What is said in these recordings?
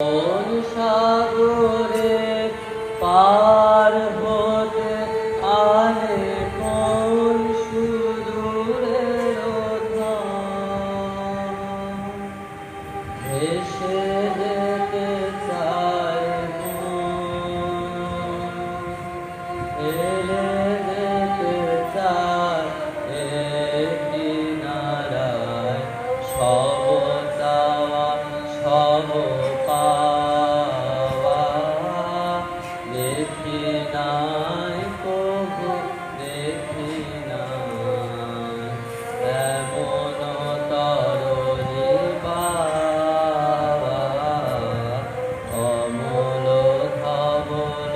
কোন সাগরে পার হতে আহে কোন সুদূরের ভেসে যেতে চায় হেলে যেতে চায় কিনারায় সব চাওয়া সব পাওয়া দেখি নাই কবু দেখি নাই এমন তরণী বাবা অমল ধবল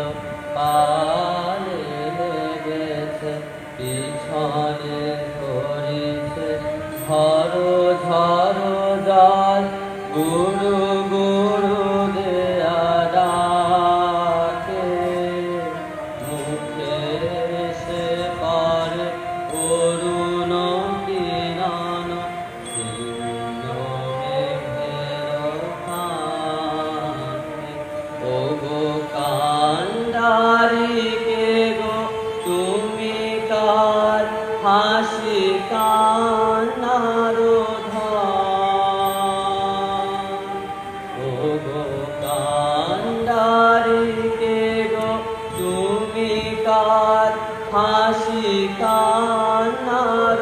পালে লেগেছে পিছনে ধরিছে ঝড়ো ঝড়ো জল গুরু গুরু দেয়া ডাকে মুখে এসে পড়ে অরুণ কিরণ ছিন্ন মেঘের ফাঁকে ওগো কান্ডারি কে গো তুমি কার হাসি কান্নার ওগো কান্ডারি কে গো তুমি কার হাসি কান্নার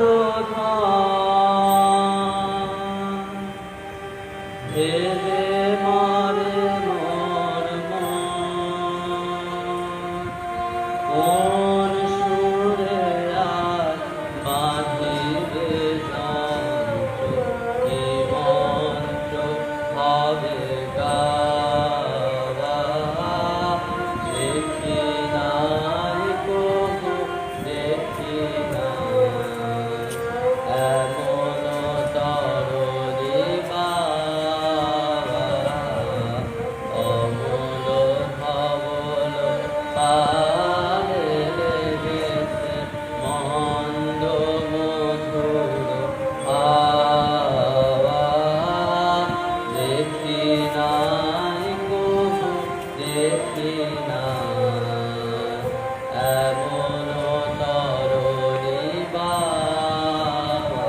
ভেবে মারে মোর কোন সুরে আর বাঁধিবে যন্ত্র কি মন্ত্র হবে গাওয়া দেখি নাই কবু দেখি নাই এমন তরণী বাবা অমল ধবল পালে লেগেছে মন্দ মধুর হাওয়া দেখি নাই কবু দেখি নাই এমন তরণী বাবা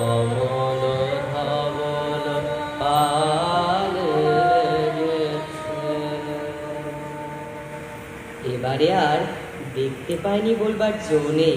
অমল ধবল পালে লেগেছে। এবারে আর দেখতে পাইনি বলবার জো নেই।